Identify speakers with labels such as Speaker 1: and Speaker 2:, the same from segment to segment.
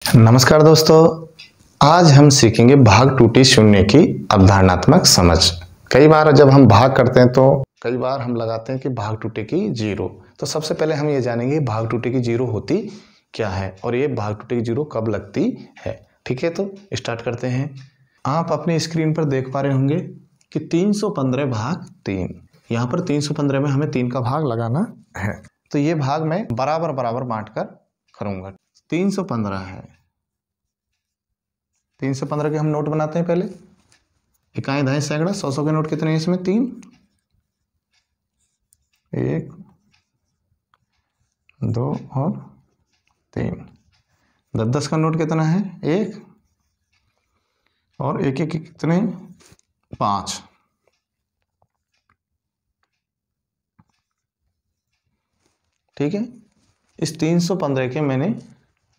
Speaker 1: नमस्कार दोस्तों, आज हम सीखेंगे भाग टूटी शून्य की अवधारणात्मक समझ। कई बार जब हम भाग करते हैं तो कई बार हम लगाते हैं कि भाग टूटे की जीरो। तो सबसे पहले हम ये जानेंगे भाग टूटे की जीरो होती क्या है और ये भाग टूटे की जीरो कब लगती है। ठीक है, तो स्टार्ट करते हैं। आप अपनी स्क्रीन पर देख पा रहे होंगे कि 315 भाग 3, यहाँ पर 315 में हमें 3 का भाग लगाना है। तो ये भाग मैं बराबर बराबर बांट कर करूँगा। 315 है, 315 के हम नोट बनाते हैं। पहले इकाई, दहाई, सैकड़ा, 100 के नोट कितने हैं इसमें? 3, 1, 2 और 3। 10 का नोट कितना है? 1 और 1 1 कितने? 5। ठीक है, इस 315 के मैंने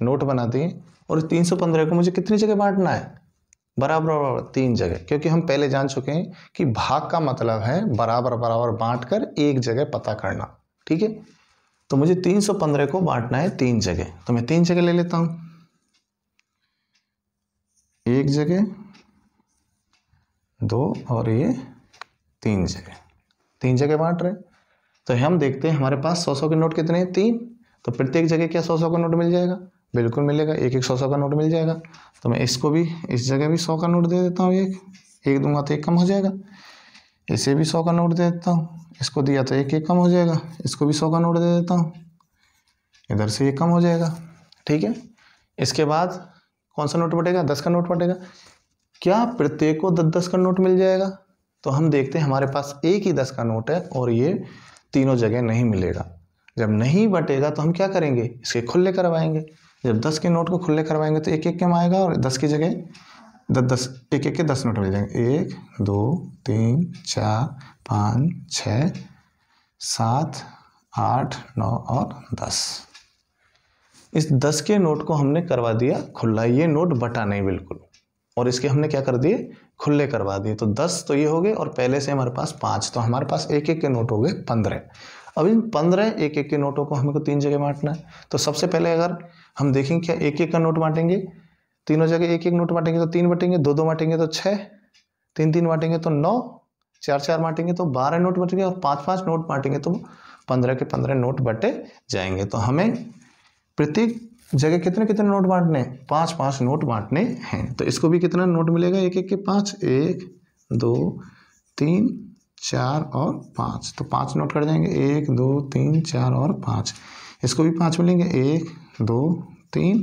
Speaker 1: नोट बना दिए और इस 315 को मुझे कितनी जगह बांटना है? बराबर बराबर 3 जगह, क्योंकि हम पहले जान चुके हैं कि भाग का मतलब है बराबर बराबर बांटकर एक जगह पता करना। ठीक है, तो मुझे 315 को बांटना है 3 जगह, तो मैं 3 जगह ले लेता हूं। 1 जगह, 2 और ये 3 जगह, 3 जगह बांट रहे। तो हम देखते हैं हमारे पास 100 के नोट कितने हैं? 3। तो प्रत्येक जगह क्या 100 का नोट मिल जाएगा? बिल्कुल मिलेगा, एक 100 का नोट मिल जाएगा। तो मैं इसको भी, इस जगह भी 100 का नोट दे देता हूँ। एक दूंगा तो 1 कम हो जाएगा। इसे भी 100 का नोट दे देता हूँ। इसको दिया तो 1 कम हो जाएगा। इसको भी 100 का नोट दे देता हूँ। इधर से 1 कम हो जाएगा। ठीक है, इसके बाद कौन सा नोट बटेगा? 10 का नोट बटेगा। क्या प्रत्येक को 10 का नोट मिल जाएगा? तो हम देखते हैं हमारे पास एक ही 10 का नोट है और ये तीनों जगह नहीं मिलेगा। जब नहीं बटेगा तो हम क्या करेंगे? इसके खुले करवाएंगे। जब 10 के नोट को खुले करवाएंगे तो 1 1 कम आएगा और 10 की जगह 10 1 1 के 10 नोट मिल जाएंगे। 1 2 3 4 5 6 7 8 9 और 10। इस 10 के नोट को हमने करवा दिया खुला। ये नोट बटा नहीं बिल्कुल, और इसके हमने क्या कर दिए? खुले करवा दिए। तो 10 तो ये हो गए और पहले से हमारे पास 5, तो हमारे पास 1 1 के नोट हो गए 15। अब इन 15 1 1 के नोटों को हमको 3 जगह बांटना है। तो सबसे पहले अगर हम देखेंगे क्या 1 1 का नोट बांटेंगे, तीनों जगह 1 1 नोट बांटेंगे तो 3 बटेंगे, 2 2 बांटेंगे तो 6, 3 3 बांटेंगे तो 9, 4 4 बांटेंगे तो 12 नोट बचेंगे और 5 5 नोट बांटेंगे तो 15 के 15 नोट बटे जाएंगे। तो हमें प्रत्येक जगह कितने कितने नोट बांटने? 5 5 नोट बांटने हैं। तो इसको भी कितना नोट मिलेगा? 1 1 के 5, 1 2 3 4 और 5। तो 5 नोट कट जाएंगे, 1 2 3 4 और 5। इसको भी 5 मिलेंगे, 1 2 3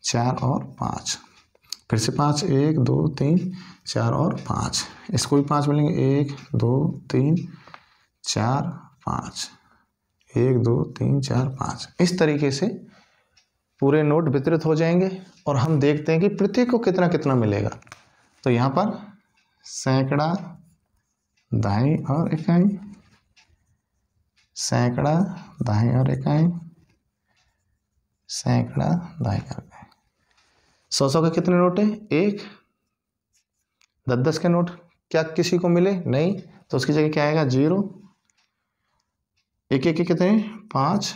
Speaker 1: 4 और 5। फिर से 5, 1 2 3 4 और 5। इसको भी 5 मिलेंगे, 1 2 3 4 5, 1 2 3 4 5। इस तरीके से पूरे नोट वितरित हो जाएंगे और हम देखते हैं कि प्रत्येक को कितना कितना मिलेगा। तो यहाँ पर सैकड़ा, दहाई और इकाई, सैकड़ा, दहाई और इकाई, सैकड़ा, दहाई और इकाई। 100 के कितने नोट है? 1। 10 के नोट क्या किसी को मिले? नहीं, तो उसकी जगह क्या आएगा? 0। 1 1 के कितने? 5।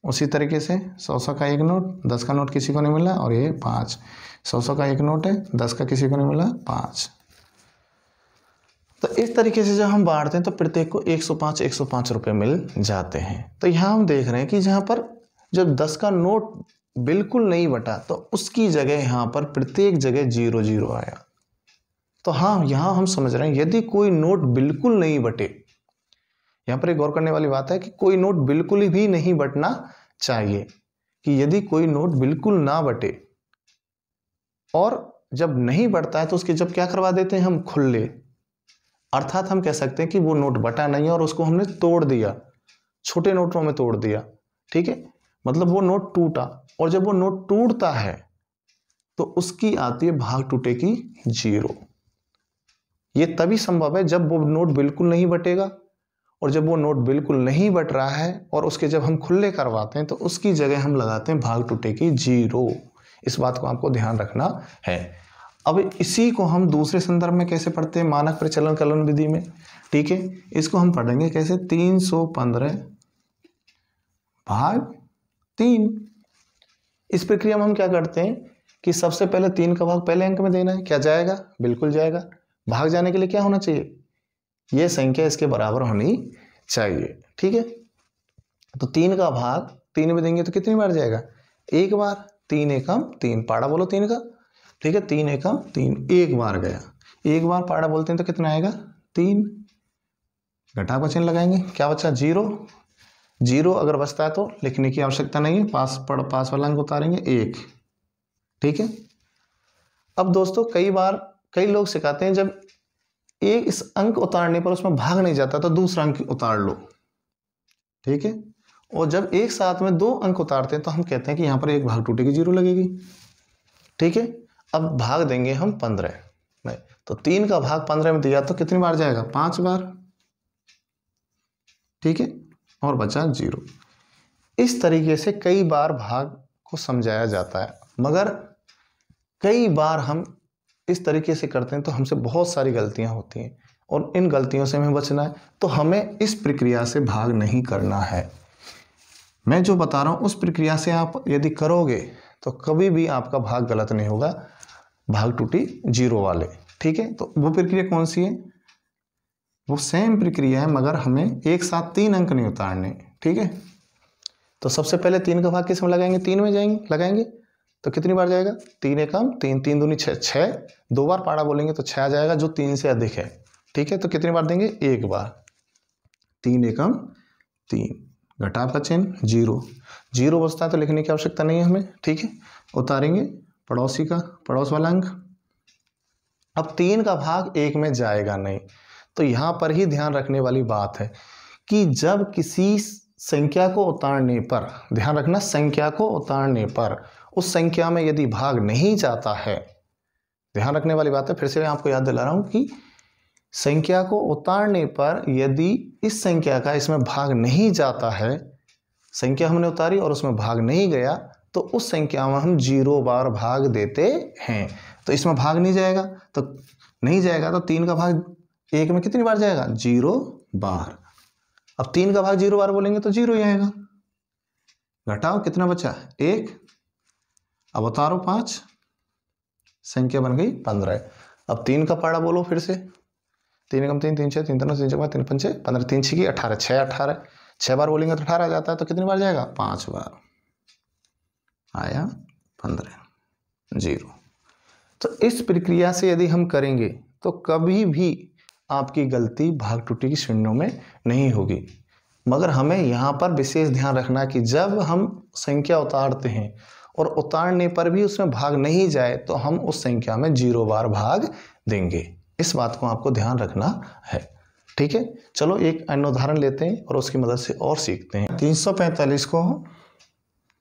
Speaker 1: उसी तरीके से 100 का एक नोट, 10 का नोट किसी को नहीं मिला और ये 5। 100 का एक नोट है, 10 का किसी को नहीं मिला, 5। तो इस तरीके से जब हम बांटते हैं तो प्रत्येक को 105 105 रुपये मिल जाते हैं। तो यहाँ हम देख रहे हैं कि जहाँ पर जब 10 का नोट बिल्कुल नहीं बटा तो उसकी जगह यहाँ पर प्रत्येक जगह 0 0 आया। तो हाँ, यहाँ हम समझ रहे हैं यदि कोई नोट बिल्कुल नहीं बटे, यहाँ पर एक गौर करने वाली बात है कि कोई नोट बिल्कुल भी नहीं बटना चाहिए, कि यदि कोई नोट बिल्कुल ना बटे और जब नहीं बढ़ता है तो उसके जब क्या करवा देते हैं हम? खुले। अर्थात हम कह सकते हैं कि वो नोट बटा नहीं है और उसको हमने तोड़ दिया, छोटे नोटों में तोड़ दिया। ठीक है, मतलब वो नोट टूटा, और जब वो नोट टूटता है तो उसकी आती है भाग टूटे की 0। ये तभी संभव है जब वो नोट बिल्कुल नहीं बटेगा, और जब वो नोट बिल्कुल नहीं बट रहा है और उसके जब हम खुले करवाते हैं तो उसकी जगह हम लगाते हैं भाग टूटे की 0। इस बात को आपको ध्यान रखना है। अब इसी को हम दूसरे संदर्भ में कैसे पढ़ते हैं? मानक प्रचलन कलन विधि में। ठीक है, इसको हम पढ़ेंगे कैसे? 315 भाग 3। इस प्रक्रिया में हम क्या करते हैं कि सबसे पहले 3 का भाग पहले अंक में देना है। क्या जाएगा? बिल्कुल जाएगा। भाग जाने के लिए क्या होना चाहिए? ये संख्या इसके बराबर होनी चाहिए। ठीक है, तो 3 का भाग 3 में देंगे तो कितनी बार जाएगा? एक बार। 3 एकम 3, पाड़ा बोलो 3 का। ठीक है, 3 एकम 3, एक बार गया। एक बार पाड़ा बोलते हैं तो कितना आएगा? 3। घटा का चिन्ह लगाएंगे, क्या बचा? 0। 0 अगर बचता है तो लिखने की आवश्यकता नहीं है, पास वाला अंक उतारेंगे 1। ठीक है, अब दोस्तों कई बार कई लोग सिखाते हैं जब एक इस अंक उतारने पर उसमें भाग नहीं जाता तो दूसरा अंक उतार लो। ठीक है, और जब एक साथ में 2 अंक उतारते हैं तो हम कहते हैं कि यहां पर एक भाग टूटेगी, 0 लगेगी। ठीक है, अब भाग देंगे हम 15 में, तो 3 का भाग 15 में दिया तो कितनी बार जाएगा? 5 बार। ठीक है, और बचा 0। इस तरीके से कई बार भाग को समझाया जाता है, मगर कई बार हम इस तरीके से करते हैं तो हमसे बहुत सारी गलतियां होती हैं और इन गलतियों से हमें बचना है। तो हमें इस प्रक्रिया से भाग नहीं करना है। मैं जो बता रहा हूं उस प्रक्रिया से आप यदि करोगे तो कभी भी आपका भाग गलत नहीं होगा, भाग टूटी 0 वाले। ठीक है, तो वो प्रक्रिया कौन सी है? वो सेम प्रक्रिया है, मगर हमें एक साथ 3 अंक नहीं उतारने। ठीक है, तो सबसे पहले 3 का भाग किस में लगाएंगे? 3 में लगाएंगे तो कितनी बार जाएगा? 3 एकम 3, 3 दूनी 6, 6। 2 बार पाड़ा बोलेंगे तो 6 आ जाएगा, जो 3 से अधिक है। ठीक है, तो कितनी बार देंगे? एक बार। 3 एकम 3, घटा का चिन्ह 0। 0 बचता है तो लिखने की आवश्यकता नहीं है हमें। ठीक है, उतारेंगे पड़ोसी का, पड़ोस वाला अंक। अब 3 का भाग 1 में जाएगा नहीं, तो यहां पर ही ध्यान रखने वाली बात है कि जब किसी संख्या को उतारने पर, ध्यान रखना, संख्या को उतारने पर उस संख्या में यदि भाग नहीं जाता है, ध्यान रखने वाली बात है, फिर से मैं आपको याद दिला रहा हूं कि संख्या को उतारने पर यदि इस संख्या का इसमें भाग नहीं जाता है, संख्या हमने उतारी और उसमें भाग नहीं गया, तो उस संख्या में हम 0 बार भाग देते हैं। तो इसमें भाग नहीं जाएगा, तो नहीं जाएगा तो 3 का भाग 1 में कितनी बार जाएगा? 0 बार। अब 3 का भाग 0 बार बोलेंगे तो 0 ही आएगा। घटाओ, कितना बचा? 1। अब उतारो 5, संख्या बन गई 15। अब 3 का पाड़ा बोलो फिर से। 3 एकम 3, 3 6, 3 3 3 3 5 15, 3 6 18, 6 18। 6 बार बोलेंगे तो 18 आ जाता है, तो कितनी बार जाएगा? 5 बार। आया 15, 0। तो इस प्रक्रिया से यदि हम करेंगे तो कभी भी आपकी गलती भाग टूटी की श्रेणियों में नहीं होगी। मगर हमें यहाँ पर विशेष ध्यान रखना कि जब हम संख्या उतारते हैं और उतारने पर भी उसमें भाग नहीं जाए तो हम उस संख्या में 0 बार भाग देंगे। इस बात को आपको ध्यान रखना है। ठीक है, चलो एक अन्य उदाहरण लेते हैं और उसकी मदद से और सीखते हैं। 345 को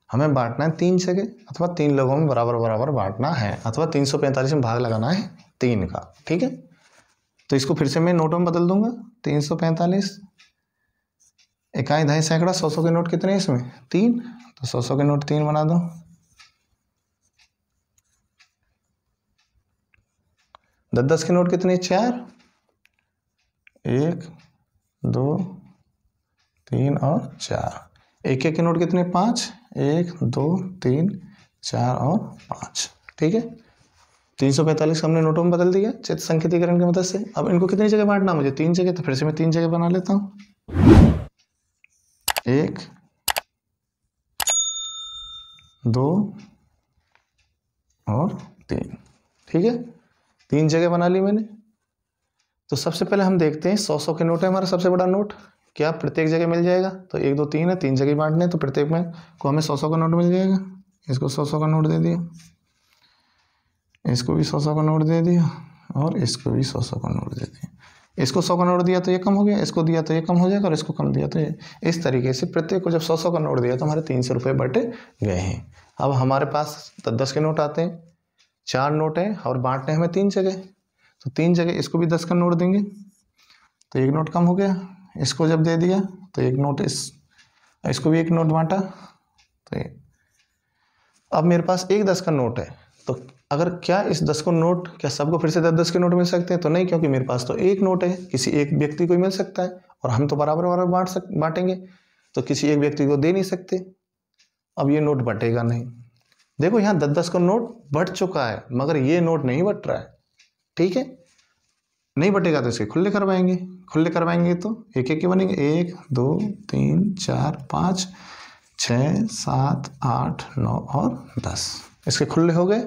Speaker 1: हमें बांटना है 3 जगह, अथवा 3 लोगों में बराबर बराबर बांटना है, अथवा 345 में भाग लगाना है 3 का। ठीक है, तो इसको फिर से मैं नोटों में बदल दूंगा। 345 इकाई, दहाई, सैकड़ा, 100 के नोट कितने हैं इसमें? 3, तो 100 के नोट 3 बना दो। 10 के नोट कितने? 4। 1 2 3 और 4। 1 के नोट कितने? 5। 1 2 3 4 और 5। ठीक है, 345 हमने नोटों में बदल दिया चित्र संकेतीकरण की मदद से। अब इनको कितनी जगह बांटना? मुझे 3 जगह, तो फिर से मैं 3 जगह बना लेता हूं। 1 2 और 3। ठीक है, 3 जगह बना ली मैंने। तो सबसे पहले हम देखते हैं 100 के नोट है हमारा सबसे बड़ा नोट, क्या प्रत्येक जगह मिल जाएगा? तो 1 2 3 है, 3 जगह बांटने, तो प्रत्येक में को हमें 100 का नोट मिल जाएगा। इसको 100 का नोट दे दिया, इसको भी 100 का नोट दे दिया, और इसको भी 100 का नोट दे दिया। इसको 100 का नोट दिया तो ये कम हो गया, इसको दिया तो ये कम हो जाएगा, और इसको कम दिया तो ये। इस तरीके से प्रत्येक को जब 100 का नोट दिया तो हमारे 300 रुपये बट गए हैं। अब हमारे पास 10 के नोट आते हैं, 4 नोट हैं और बांटने हमें 3 जगह, तो 3 जगह इसको भी 10 का नोट देंगे, तो 1 नोट कम हो गया। इसको जब दे दिया तो 1 नोट, इसको भी 1 नोट बांटा, तो ये। अब मेरे पास एक 10 का नोट है, तो अगर क्या इस 10 को नोट, क्या सबको फिर से 10 के नोट मिल सकते हैं? तो नहीं, क्योंकि मेरे पास तो एक नोट है, किसी एक व्यक्ति को ही मिल सकता है, और हम तो बराबर बराबर बांटेंगे, तो किसी एक व्यक्ति को दे नहीं सकते। अब ये नोट बटेगा नहीं, देखो यहाँ 10-10 का नोट बढ़ चुका है, मगर ये नोट नहीं बढ़ रहा है। ठीक है, नहीं बटेगा तो इसके खुले करवाएंगे। खुले करवाएंगे तो एक एक के बनेंगे, 1 2 3 4 5 6 7 8 9 और 10, इसके खुले हो गए।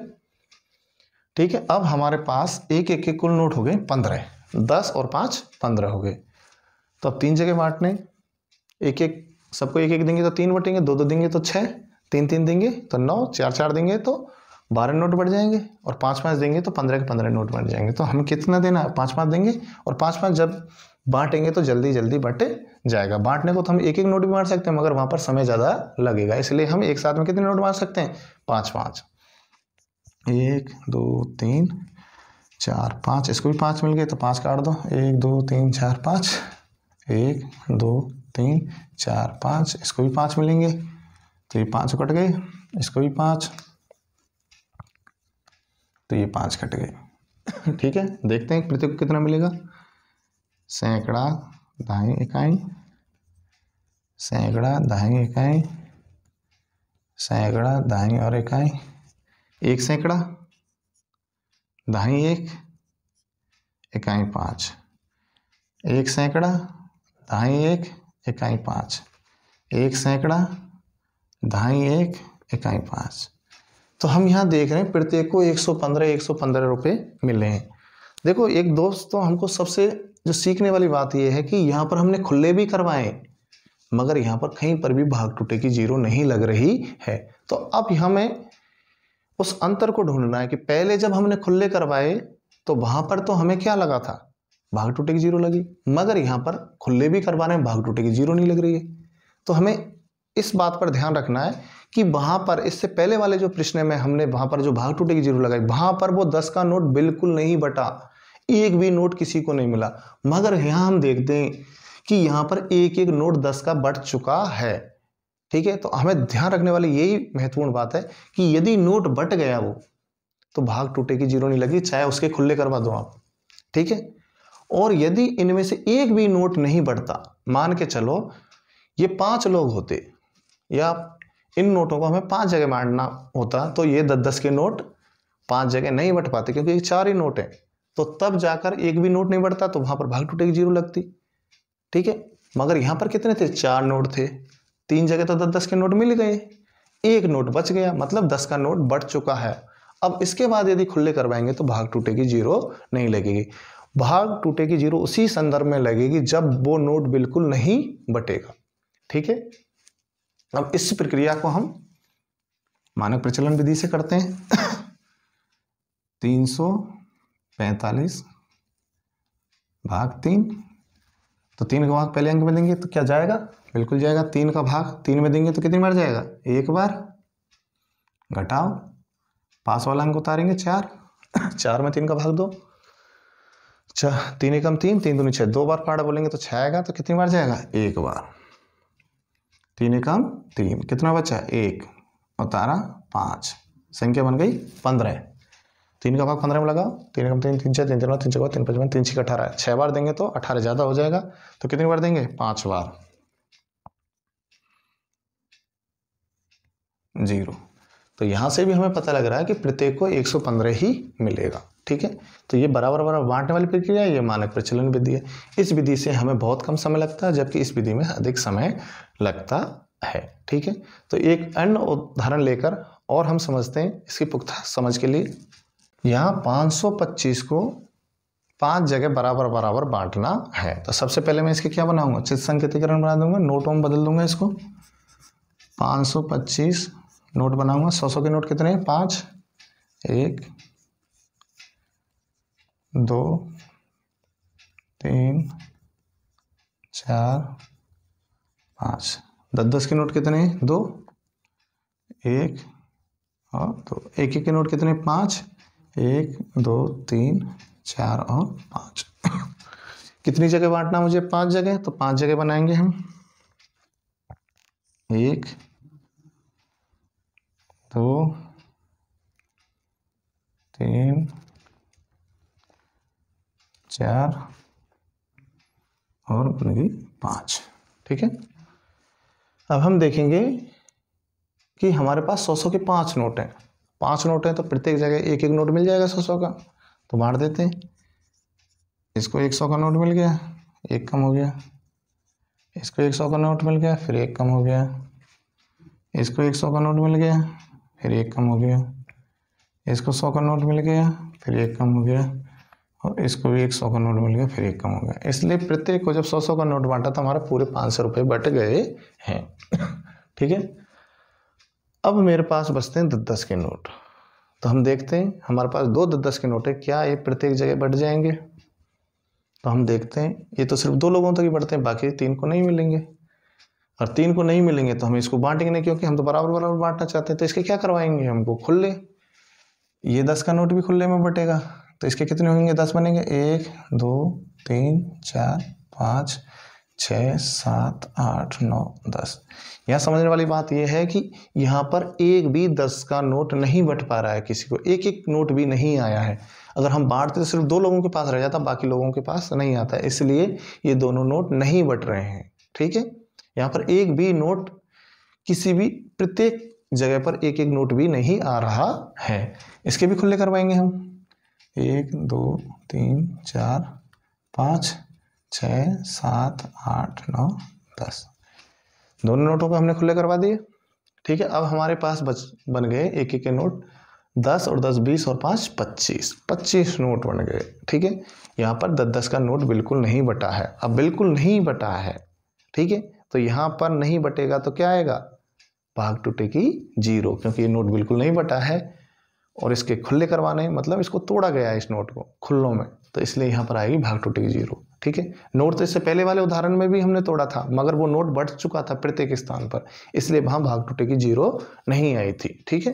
Speaker 1: ठीक है, अब हमारे पास एक एक के कुल नोट हो गए 15, 10 और 5 15 हो गए। तो अब 3 जगह बांटने, एक एक सबको एक एक देंगे तो 3 बटेंगे, 2 2 देंगे तो 6, 3 3 देंगे तो 9, 4 4 देंगे तो 12 नोट बढ़ जाएंगे, और 5 5 देंगे तो 15 के 15 नोट बढ़ जाएंगे। तो हम कितना देना है, 5 5 देंगे, और 5 5 जब बांटेंगे तो जल्दी जल्दी बटे जाएगा। बांटने को तो हम एक एक नोट भी बांट सकते हैं, मगर वहां पर समय ज़्यादा लगेगा, इसलिए हम एक साथ में कितने नोट बांट सकते हैं, 5 5। 1 2 3 4 5, इसको भी 5 मिल गए तो 5 काट दो, 1 2 3 4 5, 1 2 3 4 5, इसको भी 5 मिलेंगे तो ये 5 कट गए, इसको भी 5, तो ये 5 कट गए। ठीक है, देखते हैं प्रत्येक को कितना मिलेगा। सैकड़ा दाई इकाई, सैकड़ा दाई इकाई, सैकड़ा दाई और इकाई, एक सैकड़ा दाई 1 इकाई 5, एक सैकड़ा दाई 1 इकाई 5, एक सैकड़ा दाई 1 इकाई 5। तो हम यहाँ देख रहे हैं प्रत्येक को 115 रुपये मिले हैं। देखो एक दोस्त, तो हमको सबसे जो सीखने वाली बात यह है कि यहाँ पर हमने खुले भी करवाए, मगर यहाँ पर कहीं पर भी भाग टूटे की जीरो नहीं लग रही है। तो अब हमें उस अंतर को ढूंढना है कि पहले जब हमने खुले करवाए तो वहां पर तो हमें क्या लगा था, भाग टूटे की जीरो लगी, मगर यहाँ पर खुले भी करवाने में भाग टूटे की जीरो नहीं लग रही है। तो हमें इस बात पर ध्यान रखना है कि वहां पर इससे पहले वाले जो प्रश्न में हमने वहां पर जो भाग टूटे की जीरो लगाई, वहां पर वो 10 का नोट बिल्कुल नहीं बटा, एक भी नोट किसी को नहीं मिला। मगर यहाँ हम देखते हैं कि यहाँ पर एक एक नोट 10 का बढ़ चुका है। ठीक है, तो हमें ध्यान रखने वाली यही महत्वपूर्ण बात है कि यदि नोट बट गया वो, तो भाग टूटे की जीरो नहीं लगी, चाहे उसके खुले करवा दो आप। ठीक है, और यदि इनमें से एक भी नोट नहीं बढ़ता, मान के चलो ये 5 लोग होते, या इन नोटों को हमें 5 जगह बांटना होता, तो ये 10-10 के नोट 5 जगह नहीं बट पाते, क्योंकि ये 4 ही नोट है। तो तब जाकर एक भी नोट नहीं बढ़ता, तो वहां पर भाग टूटे की जीरो लगती। ठीक है, मगर यहां पर कितने थे, 4 नोट थे, 3 जगह तो 10-10 के नोट मिल गए, एक नोट बच गया, मतलब 10 का नोट बढ़ चुका है। अब इसके बाद यदि खुले करवाएंगे तो भाग टूटे की जीरो नहीं लगेगी। भाग टूटे की जीरो उसी संदर्भ में लगेगी जब वो नोट बिल्कुल नहीं बटेगा। ठीक है, अब इस प्रक्रिया को हम मानक प्रचलन विधि से करते हैं। 345 भाग 3, तो 3 का भाग पहले अंक में देंगे तो क्या जाएगा, बिल्कुल जाएगा। 3 का भाग 3 में देंगे तो कितनी बार जाएगा, एक बार, घटाओ पास वाला अंक उतारेंगे 4, 4 में 3 का भाग 2, 3 एकम 3, 3 दूनी 6, 2 बार पाड़ा बोलेंगे तो 6 आएगा, तो कितनी बार जाएगा, एक बार। 3 एकम 3, कितना बचा, 1 उतारा 5, संख्या बन गई 15। 3 का भाग 15 में लगाओ, 3 एकम 3, 3 6 3 3 9 3 6 3 5 3 6 18, 6 बार देंगे तो 18 ज्यादा हो जाएगा, तो कितनी बार देंगे, 5 बार। 0। तो यहां से भी हमें पता लग रहा है कि प्रत्येक को 115 ही मिलेगा। ठीक है, तो ये बराबर बराबर बांटने वाली प्रक्रिया है, ये मानक प्रचलन विधि है। इस विधि से हमें बहुत कम समय लगता है, जबकि इस विधि में अधिक समय लगता है। ठीक है, तो एक अन्य उदाहरण लेकर और हम समझते हैं इसकी पुख्ता समझ के लिए। यहाँ 525 को 5 जगह बराबर बराबर बांटना है, तो सबसे पहले मैं इसके क्या बनाऊंगा, चित्र संकेतीकरण बना दूंगा, नोटों में बदल दूंगा इसको। 525 नोट बनाऊंगा, 100 के नोट कितने हैं, 5, 1 2 3 4 5, 10-10 के नोट कितने हैं, 2, 1 और 2, एक एक के नोट कितने, 5, 1 2 3 4 और 5। कितनी जगह बांटना मुझे, 5 जगह, तो 5 जगह बनाएंगे हम। 1 2 3 4 और बन गई 5। ठीक है, अब हम देखेंगे कि हमारे पास 100 के 5 नोट हैं, 5 नोट हैं तो प्रत्येक जगह एक एक नोट मिल जाएगा 100 का। तो बांट देते हैं, इसको 100 का नोट मिल गया, एक कम हो गया, इसको 100 का नोट मिल गया, फिर एक कम हो गया, इसको 100 का नोट मिल गया, फिर एक कम हो गया, इसको 100 का नोट मिल गया, फिर एक कम हो गया, और इसको भी 100 का नोट मिल गया, फिर एक कम हो गया। इसलिए प्रत्येक को जब 100 का नोट बांटा तो हमारा पूरे 500 रुपये बट गए हैं। ठीक है, अब मेरे पास बचते हैं 10 के नोट। तो हम देखते हैं हमारे पास 2 10 के नोट है, क्या ये प्रत्येक जगह बट जाएंगे? तो हम देखते हैं ये तो सिर्फ 2 लोगों तक ही बढ़ते हैं, बाकी 3 को नहीं मिलेंगे। और 3 को नहीं मिलेंगे तो हम इसको बांटेंगे नहीं, क्योंकि हम तो बराबर बराबर बांटना चाहते हैं। तो इसके क्या करवाएंगे हमको? खुले। ये 10 का नोट भी खुले में बटेगा, तो इसके कितने होंगे? 10 बनेंगे। 1 2 3 4 5 6 7 8 9 10। यहाँ समझने वाली बात यह है कि यहाँ पर एक भी 10 का नोट नहीं बट पा रहा है, किसी को एक एक नोट भी नहीं आया है। अगर हम बांटते तो सिर्फ 2 लोगों के पास रह जाता, बाकी लोगों के पास नहीं आता, इसलिए ये दोनों नोट नहीं बट रहे हैं। ठीक है, यहाँ पर एक भी नोट, किसी भी प्रत्येक जगह पर एक एक नोट भी नहीं आ रहा है। इसके भी खुले करवाएंगे हम। 1 2 3 4 5 6 7 8 9 10। दोनों नोटों को हमने खुले करवा दिए। ठीक है, अब हमारे पास बन गए एक एक के नोट 10 और 10 20 और 5 25। 25 नोट बन गए। ठीक है, यहाँ पर 10 का नोट बिल्कुल नहीं बटा है। अब बिल्कुल नहीं बटा है, ठीक है, तो यहाँ पर नहीं बटेगा तो क्या आएगा? भाग टूटेगी 0, क्योंकि ये नोट बिल्कुल नहीं बटा है और इसके खुले करवाने मतलब इसको तोड़ा गया है इस नोट को खुल्लों में, तो इसलिए यहाँ पर आएगी भाग टूटेगी 0। ठीक है, नोट तो इससे पहले वाले उदाहरण में भी हमने तोड़ा था, मगर वो नोट बढ़ चुका था प्रत्येक स्थान पर, इसलिए वहां भाग टूटेगी 0 नहीं आई थी। ठीक है,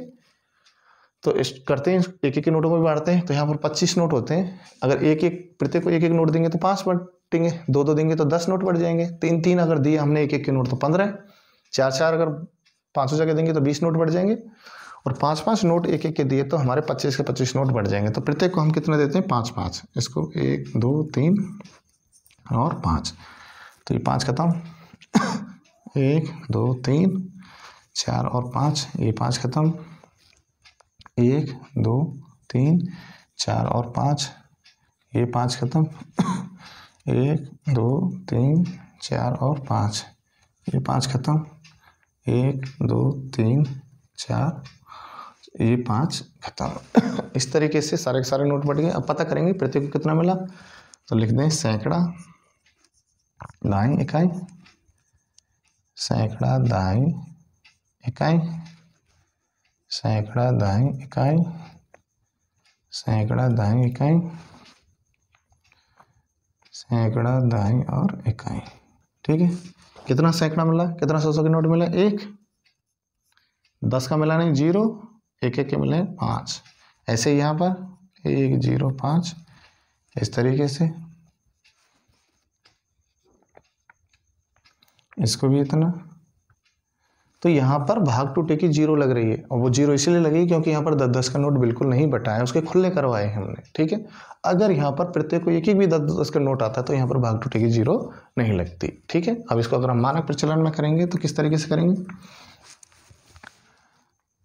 Speaker 1: तो करते हैं एक एक के नोटों को भी बांटते हैं। तो यहाँ पर 25 नोट होते हैं। अगर एक एक प्रत्येक को एक एक नोट देंगे तो 5 बटेंगे, 2 2 देंगे तो 10 नोट बढ़ जाएंगे, 3 3 अगर दिए हमने एक एक के नोट तो 15, 4 4 अगर 500 जगह देंगे तो 20 नोट बढ़ जाएंगे, और 5 5 नोट एक एक के दिए तो हमारे 25 के 25 नोट बढ़ जाएंगे। तो प्रत्येक को हम कितने देते हैं? 5 5। इसको 1 2 3 और 5, तो ये 5 खत्म। 1 2 3 4 और 5, ये 5 खत्म। 1 2 3 4 और 5, ये 5 खत्म। 1 2 3 4 और 5, ये 5 खत्म। 1 2 3 4, ये 5 खत्म। इस तरीके से सारे के सारे नोट बढ़ गए। अब पता करेंगे प्रत्येक को कितना मिला, तो लिख दें सैकड़ा दाई इकाई, सैकड़ा दाई इकाई, सैकड़ा दाई इकाई, सैकड़ा दाई इकाई, सैकड़ा दाई और इकाई। ठीक है, कितना सैकड़ा मिला, कितना 100 के नोट मिला? 1। 10 का मिला नहीं, 0, एक एक के मिले 5। ऐसे यहाँ पर 1 0 5, इस तरीके से इसको भी इतना। तो यहाँ पर भाग टूटेगी 0 लग रही है, और वो 0 इसलिए लगी क्योंकि यहाँ पर 10 का नोट बिल्कुल नहीं बटा है, उसके खुले करवाए हमने। ठीक है, अगर यहाँ पर प्रत्येक को एक एक भी 10 का नोट आता है तो यहाँ पर भाग टूटेगी 0 नहीं लगती। ठीक है, अब इसको अगर हम मानक प्रचलन में करेंगे तो किस तरीके से करेंगे?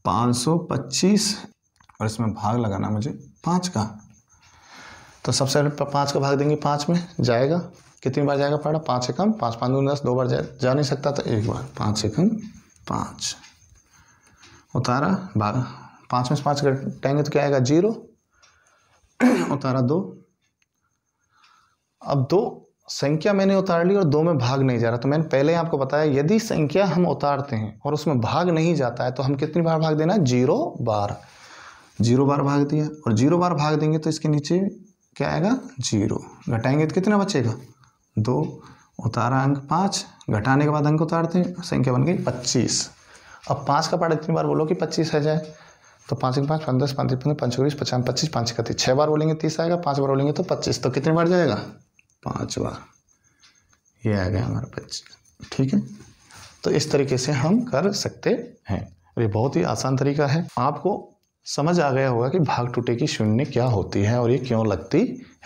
Speaker 1: 525, और इसमें भाग लगाना मुझे 5 का, तो सबसे पहले 5 का भाग देंगे, 5 में जाएगा, कितनी बार जाएगा पड़ा? 5 से कम, 5 5 10, 2 बार जा नहीं सकता, तो एक बार। 5 से कम 5 उतारा, भाग 5 में से 5 घटाएंगे तो क्या आएगा? 0, उतारा 2। अब 2 संख्या मैंने उतार ली और 2 में भाग नहीं जा रहा, तो मैंने पहले आपको बताया यदि संख्या हम उतारते हैं और उसमें भाग नहीं जाता है तो हम कितनी बार भाग देना? 0 बार। 0 बार भाग दिया, और 0 बार भाग देंगे तो इसके नीचे क्या आएगा? 0। घटाएंगे तो कितना बचेगा? 2, उतारा अंक 5, घटाने के बाद अंक उतारते हैं, संख्या बन गई 25। अब 5 का पार्ट इतनी बार बोलो कि 25 आ जाए, तो 5 1 5 5 10 5 15 5 20 50 25 5 31, 6 बार बोलेंगे 30 आएगा, 5 बार बोलेंगे तो 25, तो कितनी बार जाएगा? 5 बार। ये आ गया हमारा 25। ठीक है, तो इस तरीके से हम कर सकते हैं। ये बहुत ही आसान तरीका है। आपको समझ आ गया होगा कि भाग टूटेगी शून्य क्या होती है और ये क्यों लगती है।